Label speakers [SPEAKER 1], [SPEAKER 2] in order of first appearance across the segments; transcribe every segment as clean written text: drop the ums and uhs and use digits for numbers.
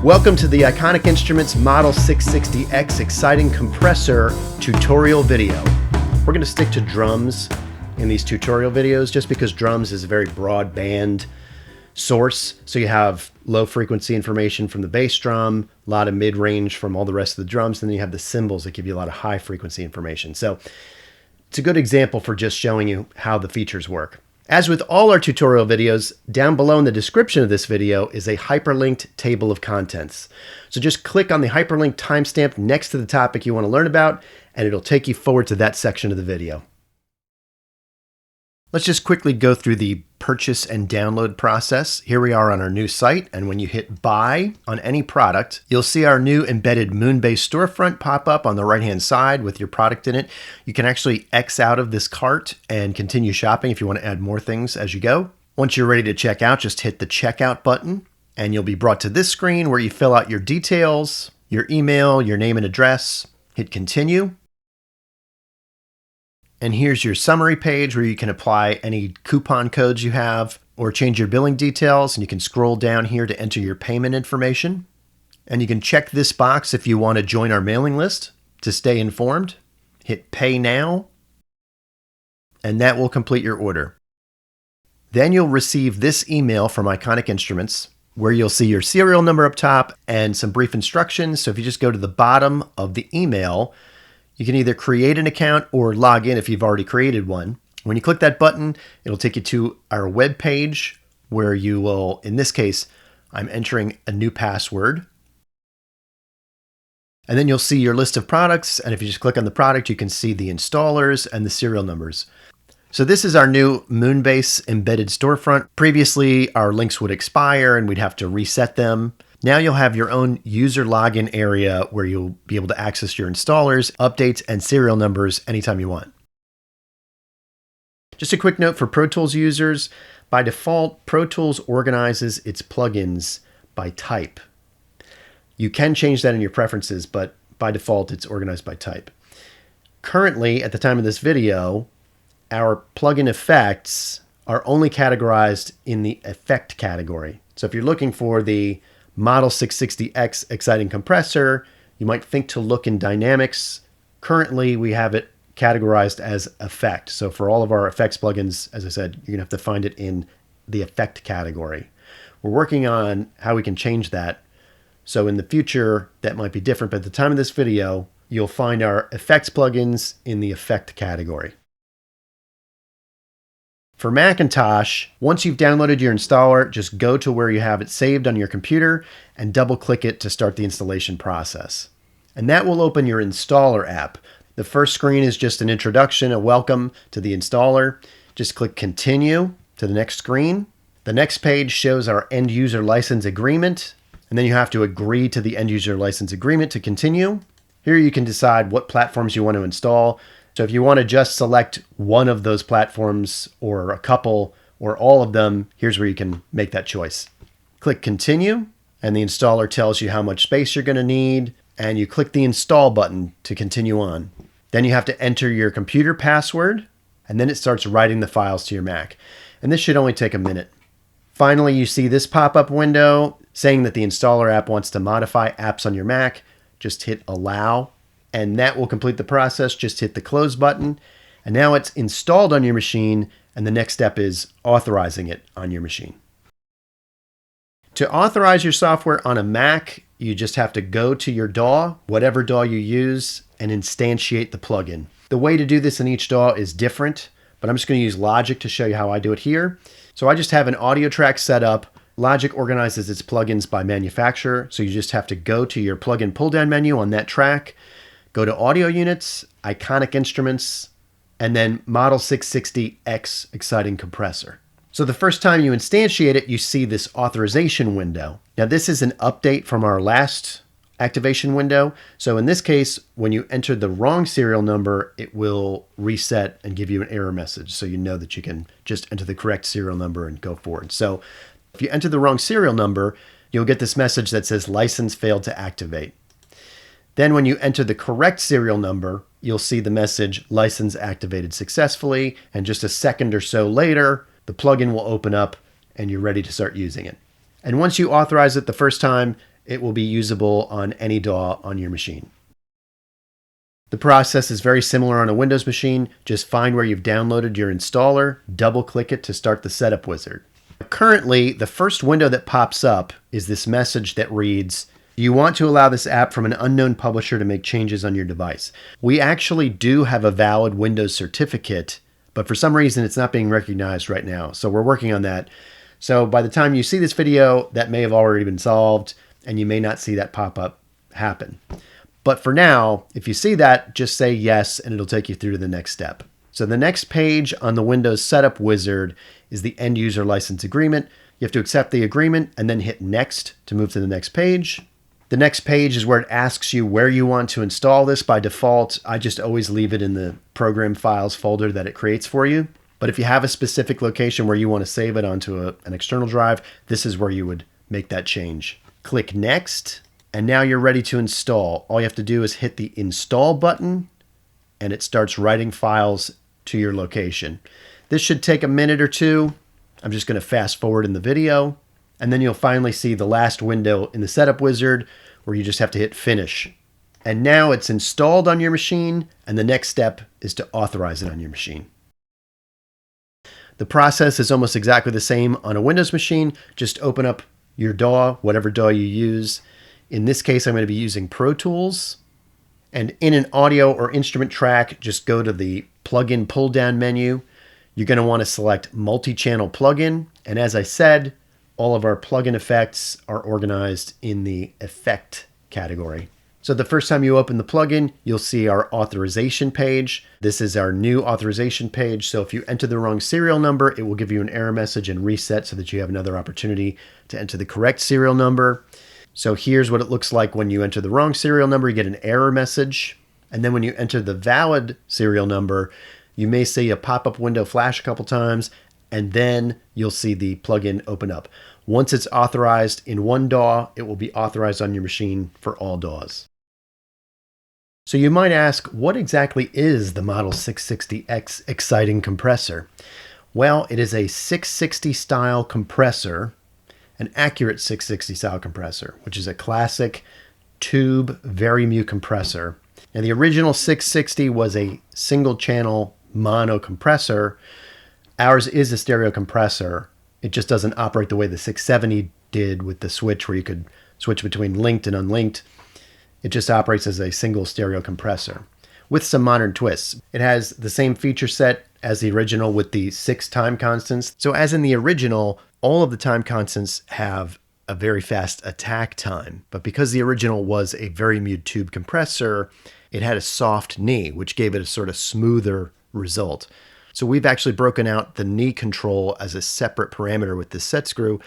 [SPEAKER 1] Welcome to the Iconic Instruments Model 660X Exciting Compressor tutorial video. We're going to stick to drums in these tutorial videos just because drums is a very broad band source. So you have low frequency information from the bass drum, a lot of mid-range from all the rest of the drums, and then you have the cymbals that give you a lot of high frequency information. So it's a good example for just showing you how the features work. As with all our tutorial videos, down below in the description of this video is a hyperlinked table of contents. So just click on the hyperlinked timestamp next to the topic you want to learn about, and it'll take you forward to that section of the video. Let's just quickly go through the purchase and download process. Here we are on our new site, and when you hit buy on any product, you'll see our new embedded Moonbase storefront pop up on the right-hand side with your product in it. You can actually X out of this cart and continue shopping if you want to add more things as you go. Once you're ready to check out, just hit the checkout button, and you'll be brought to this screen where you fill out your details, your email, your name and address, hit continue. And here's your summary page where you can apply any coupon codes you have or change your billing details. And you can scroll down here to enter your payment information. And you can check this box if you want to join our mailing list to stay informed. Hit pay now. And that will complete your order. Then you'll receive this email from Iconic Instruments where you'll see your serial number up top and some brief instructions. So if you just go to the bottom of the email, you can either create an account or log in if you've already created one. When you click that button, it'll take you to our web page where you will, in this case, I'm entering a new password. And then you'll see your list of products. And if you just click on the product, you can see the installers and the serial numbers. So this is our new Moonbase embedded storefront. Previously, our links would expire and we'd have to reset them. Now you'll have your own user login area where you'll be able to access your installers, updates, and serial numbers anytime you want. Just a quick note for Pro Tools users. By default, Pro Tools organizes its plugins by type. You can change that in your preferences, but by default, it's organized by type. Currently, at the time of this video, our plugin effects are only categorized in the effect category. So if you're looking for the Model 660X Exciting Compressor, you might think to look in Dynamics. Currently, we have it categorized as effect. So for all of our effects plugins, as I said, you're going to have to find it in the effect category. We're working on how we can change that. So in the future, that might be different. But at the time of this video, you'll find our effects plugins in the effect category. For Macintosh, once you've downloaded your installer, just go to where you have it saved on your computer and double-click it to start the installation process. And that will open your installer app. The first screen is just an introduction, a welcome to the installer. Just click Continue to the next screen. The next page shows our end user license agreement, and then you have to agree to the end user license agreement to continue. Here you can decide what platforms you want to install. So if you want to just select one of those platforms or a couple or all of them, here's where you can make that choice. Click Continue, and the installer tells you how much space you're going to need, and you click the Install button to continue on. Then you have to enter your computer password, and then it starts writing the files to your Mac. And this should only take a minute. Finally, you see this pop-up window saying that the installer app wants to modify apps on your Mac. Just hit Allow. And that will complete the process. Just hit the close button. And now it's installed on your machine. And the next step is authorizing it on your machine. To authorize your software on a Mac, you just have to go to your DAW, whatever DAW you use, and instantiate the plugin. The way to do this in each DAW is different, but I'm just going to use Logic to show you how I do it here. So I just have an audio track set up. Logic organizes its plugins by manufacturer. So you just have to go to your plugin pull-down menu on that track. Go to Audio Units, Iconic Instruments, and then Model 660X Exciting Compressor. So the first time you instantiate it, you see this authorization window. Now this is an update from our last activation window. So in this case, when you enter the wrong serial number, it will reset and give you an error message. So you know that you can just enter the correct serial number and go forward. So if you enter the wrong serial number, you'll get this message that says license failed to activate. Then when you enter the correct serial number, you'll see the message license activated successfully. And just a second or so later, the plugin will open up and you're ready to start using it. And once you authorize it the first time, it will be usable on any DAW on your machine. The process is very similar on a Windows machine. Just find where you've downloaded your installer, double-click it to start the setup wizard. Currently, the first window that pops up is this message that reads, "You want to allow this app from an unknown publisher to make changes on your device." We actually do have a valid Windows certificate, but for some reason it's not being recognized right now. So we're working on that. So by the time you see this video, that may have already been solved, and you may not see that pop-up happen. But for now, if you see that, just say yes, and it'll take you through to the next step. So the next page on the Windows Setup Wizard is the End User License Agreement. You have to accept the agreement and then hit Next to move to the next page. The next page is where it asks you where you want to install this. By default, I just always leave it in the Program Files folder that it creates for you. But if you have a specific location where you want to save it onto an external drive, this is where you would make that change. Click Next. And now you're ready to install. All you have to do is hit the Install button, and it starts writing files to your location. This should take a minute or two. I'm just going to fast forward in the video, and then you'll finally see the last window in the Setup Wizard where you just have to hit Finish. And now it's installed on your machine, and the next step is to authorize it on your machine. The process is almost exactly the same on a Windows machine. Just open up your DAW, whatever DAW you use. In this case, I'm going to be using Pro Tools. And in an audio or instrument track, just go to the plugin pull-down menu. You're going to want to select multi-channel plugin. And as I said, all of our plugin effects are organized in the effect category. So the first time you open the plugin, you'll see our authorization page. This is our new authorization page. So if you enter the wrong serial number, it will give you an error message and reset so that you have another opportunity to enter the correct serial number. So here's what it looks like when you enter the wrong serial number. You get an error message. And then when you enter the valid serial number, you may see a pop-up window flash a couple times, and then you'll see the plugin open up. Once it's authorized in one DAW, it will be authorized on your machine for all DAWs. So you might ask, what exactly is the Model 660X exciting compressor? Well, it is a 660 style compressor, an accurate 660 style compressor, which is a classic tube Vari-Mu compressor. And the original 660 was a single channel mono compressor. Ours is a stereo compressor. It just doesn't operate the way the 670 did with the switch where you could switch between linked and unlinked. It just operates as a single stereo compressor with some modern twists. It has the same feature set as the original with the 6 time constants. So as in the original, all of the time constants have a very fast attack time. But because the original was a Vari-Mu tube compressor, it had a soft knee, which gave it a sort of smoother result. So we've actually broken out the knee control as a separate parameter with the set screw.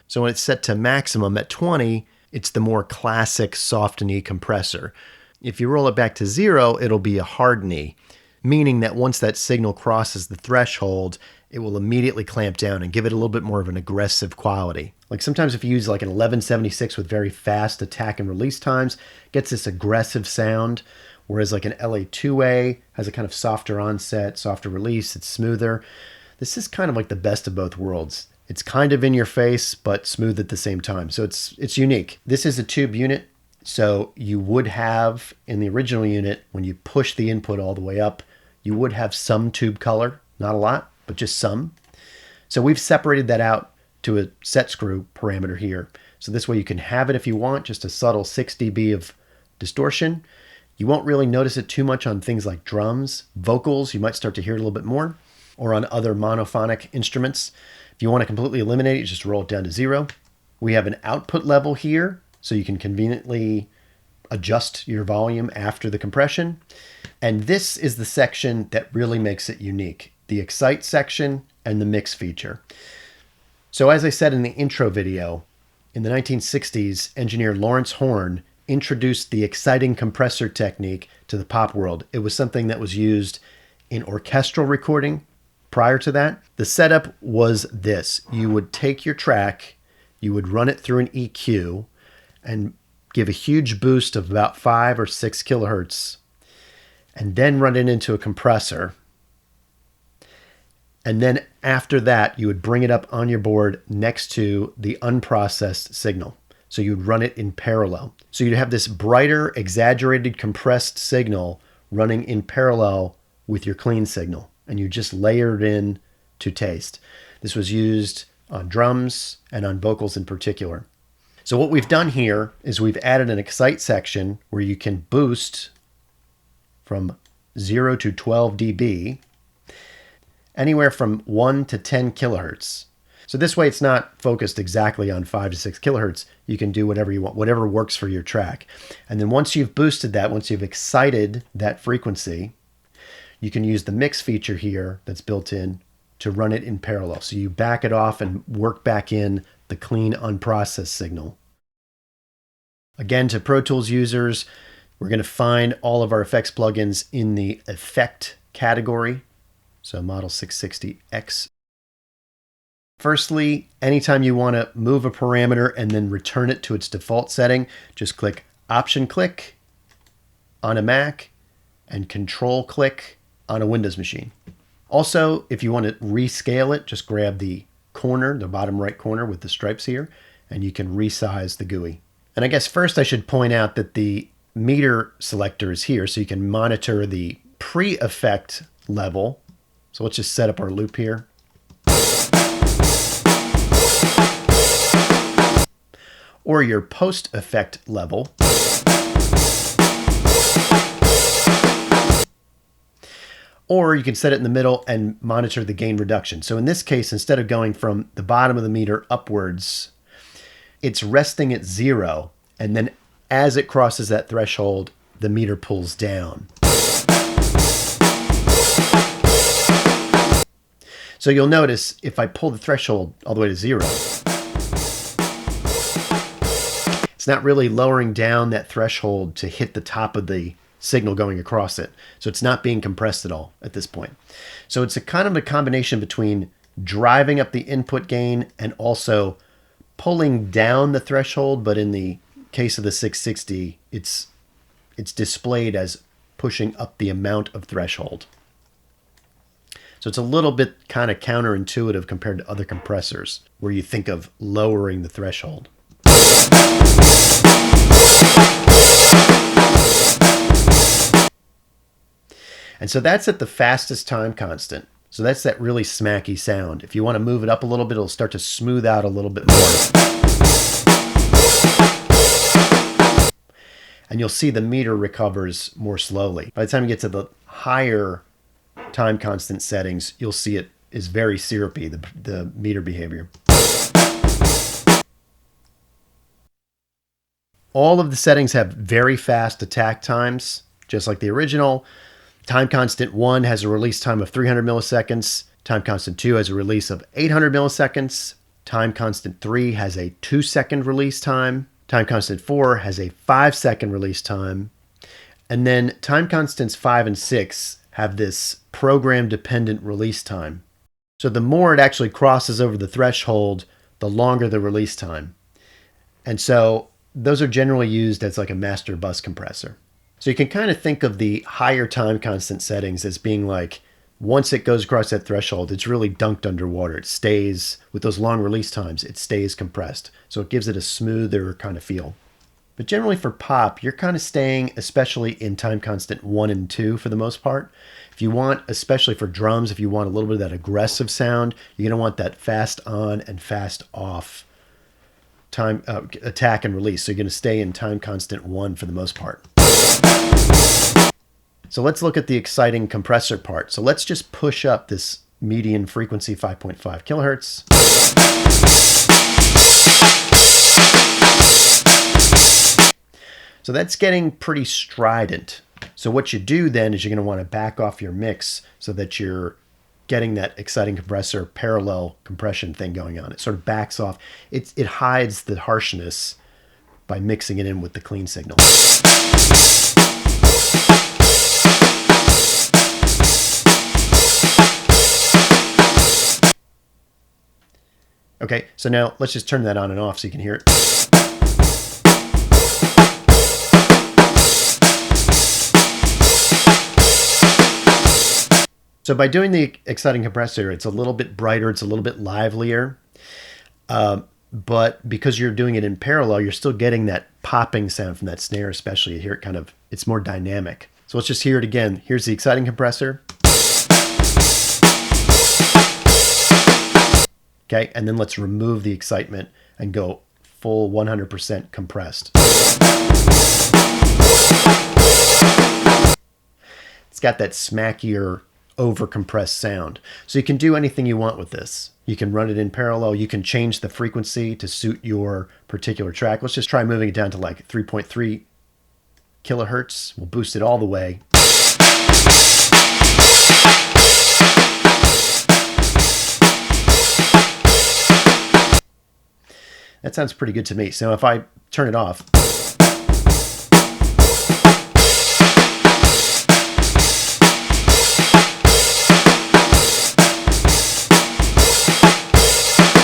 [SPEAKER 1] So when it's set to maximum at 20, it's the more classic soft knee compressor. If you roll it back to 0, it'll be a hard knee, meaning that once that signal crosses the threshold, it will immediately clamp down and give it a little bit more of an aggressive quality. Like sometimes if you use like an 1176 with very fast attack and release times, it gets this aggressive sound, whereas like an LA2A has a kind of softer onset, softer release, it's smoother. This is kind of like the best of both worlds. It's kind of in your face, but smooth at the same time. So it's unique. This is a tube unit. So you would have in the original unit, when you push the input all the way up, you would have some tube color, not a lot, but just some. So we've separated that out to a set screw parameter here. So this way you can have it if you want, just a subtle 6 dB of distortion. You won't really notice it too much on things like drums. Vocals, you might start to hear it a little bit more, or on other monophonic instruments. If you want to completely eliminate it, just roll it down to 0. We have an output level here, so you can conveniently adjust your volume after the compression. And this is the section that really makes it unique, the Excite section and the Mix feature. So as I said in the intro video, in the 1960s, engineer Lawrence Horn introduced the exciting compressor technique to the pop world. It was something that was used in orchestral recording. Prior to that, the setup was this. You would take your track, you would run it through an EQ and give a huge boost of about 5 or 6 kilohertz, and then run it into a compressor. And then after that, you would bring it up on your board next to the unprocessed signal. So you'd run it in parallel. So you'd have this brighter, exaggerated, compressed signal running in parallel with your clean signal. And you just layer it in to taste. This was used on drums and on vocals in particular. So what we've done here is we've added an excite section where you can boost from 0 to 12 dB, anywhere from 1 to 10 kilohertz. So this way it's not focused exactly on 5 to 6 kilohertz. You can do whatever you want, whatever works for your track. And then once you've boosted that, once you've excited that frequency, you can use the mix feature here that's built in to run it in parallel. So you back it off and work back in the clean unprocessed signal. Again, to Pro Tools users, we're going to find all of our effects plugins in the effect category. So Model 660X. Firstly, anytime you want to move a parameter and then return it to its default setting, just click Option click on a Mac and Control click on a Windows machine. Also, if you want to rescale it, just grab the corner, the bottom right corner with the stripes here, and you can resize the GUI. And I guess first I should point out that the meter selector is here, so you can monitor the pre-effect level. So let's just set up our loop here. Or your post-effect level. Or you can set it in the middle and monitor the gain reduction. So in this case, instead of going from the bottom of the meter upwards, it's resting at 0. And then as it crosses that threshold, the meter pulls down. So you'll notice if I pull the threshold all the way to 0, it's not really lowering down that threshold to hit the top of the signal going across it. So it's not being compressed at all at this point. So it's a kind of a combination between driving up the input gain and also pulling down the threshold, but in the case of the 660, it's displayed as pushing up the amount of threshold. So it's a little bit kind of counterintuitive compared to other compressors where you think of lowering the threshold. And so that's at the fastest time constant. So that's that really smacky sound. If you want to move it up a little bit, it'll start to smooth out a little bit more. And you'll see the meter recovers more slowly. By the time you get to the higher time constant settings, you'll see it is very syrupy, the meter behavior. All of the settings have very fast attack times, just like the original. Time constant 1 has a release time of 300 milliseconds. Time constant 2 has a release of 800 milliseconds. Time constant 3 has a 2-second release time. Time constant 4 has a 5-second release time. And then time constants 5 and 6 have this program-dependent release time. So the more it actually crosses over the threshold, the longer the release time. And so those are generally used as like a master bus compressor. So you can kind of think of the higher time constant settings as being like, once it goes across that threshold, it's really dunked underwater. It stays, with those long release times, it stays compressed. So it gives it a smoother kind of feel. But generally for pop, you're kind of staying, especially in time constant 1 and 2 for the most part. If you want, especially for drums, if you want a little bit of that aggressive sound, you're going to want that fast on and fast off time attack and release. So you're going to stay in time constant 1 for the most part. So let's look at the exciting compressor part. So let's just push up this median frequency 5.5 kilohertz. So that's getting pretty strident. So what you do then is you're going to want to back off your mix so that you're getting that exciting compressor parallel compression thing going on. It sort of backs off. It hides the harshness by mixing it in with the clean signal. Okay, so now let's just turn that on and off so you can hear it. So by doing the exciting compressor, it's a little bit brighter, it's a little bit livelier. but because you're doing it in parallel, you're still getting that popping sound from that snare, especially. You hear it it's more dynamic. So let's just hear it again. Here's the exciting compressor. Okay, and then let's remove the excitement and go full 100% compressed. It's got that smackier, over-compressed sound. So you can do anything you want with this. You can run it in parallel. You can change the frequency to suit your particular track. Let's just try moving it down to like 3.3 kilohertz. We'll boost it all the way. That sounds pretty good to me. So if I turn it off,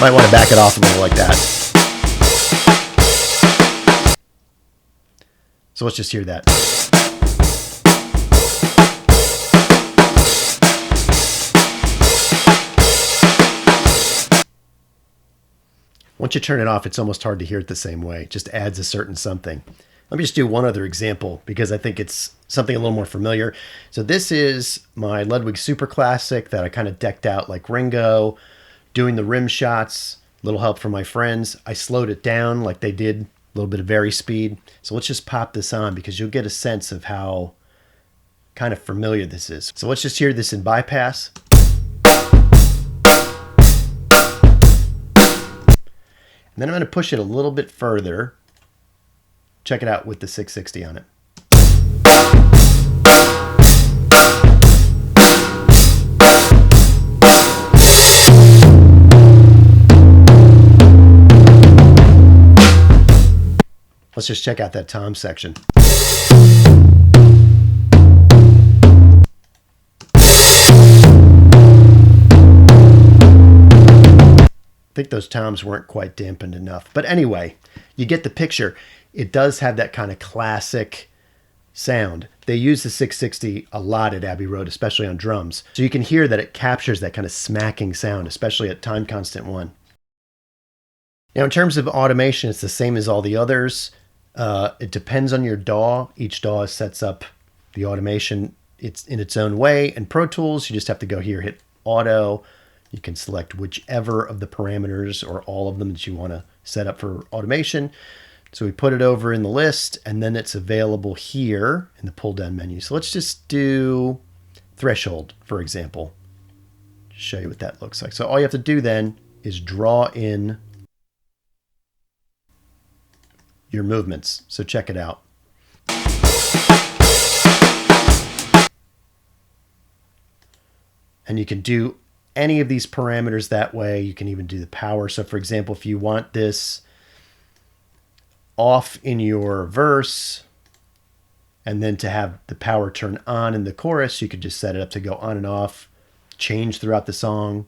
[SPEAKER 1] might want to back it off a little like that. So let's just hear that. Once you turn it off, it's almost hard to hear it the same way. It just adds a certain something. Let me just do one other example because I think it's something a little more familiar. So this is my Ludwig Super Classic that I kind of decked out like Ringo, doing the rim shots, little help from my friends. I slowed it down like they did, a little bit of vari speed. So let's just pop this on because you'll get a sense of how kind of familiar this is. So let's just hear this in bypass. And then I'm going to push it a little bit further. Check it out with the 660 on it. Let's just check out that tom section. I think those toms weren't quite dampened enough. But anyway, you get the picture. It does have that kind of classic sound. They use the 660 a lot at Abbey Road, especially on drums. So you can hear that it captures that kind of smacking sound, especially at time constant 1. Now in terms of automation, it's the same as all the others. It depends on your DAW. Each DAW sets up the automation in its own way. In Pro Tools, you just have to go here, hit Auto. You can select whichever of the parameters or all of them that you want to set up for automation. So we put it over in the list, and then it's available here in the pull-down menu. So let's just do threshold, for example. Show you what that looks like. So all you have to do then is draw in your movements. So check it out. And you can do any of these parameters that way. You can even do the power. So for example, if you want this off in your verse and then to have the power turn on in the chorus, you could just set it up to go on and off, change throughout the song.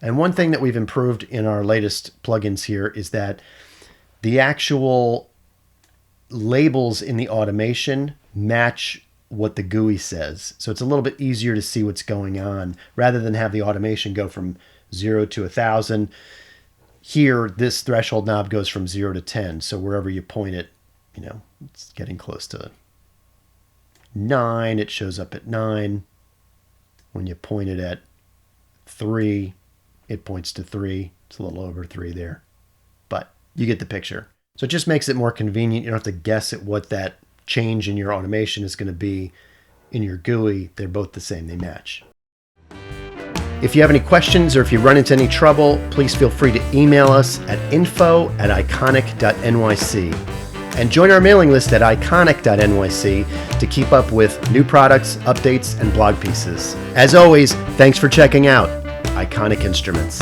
[SPEAKER 1] And one thing that we've improved in our latest plugins here is that the actual labels in the automation match what the GUI says. So it's a little bit easier to see what's going on rather than have the automation go from 0 to 1,000. Here, this threshold knob goes from 0 to 10. So wherever you point it, you know, it's getting close to 9. It shows up at 9. When you point it at 3, it points to 3. It's a little over 3 there, but you get the picture. So it just makes it more convenient. You don't have to guess at what that change in your automation is going to be in your GUI. They're both the same. They match. If you have any questions or if you run into any trouble, please feel free to email us at info@iconic.nyc and join our mailing list at iconic.nyc to keep up with new products, updates, and blog pieces. As always, thanks for checking out Iconic Instruments.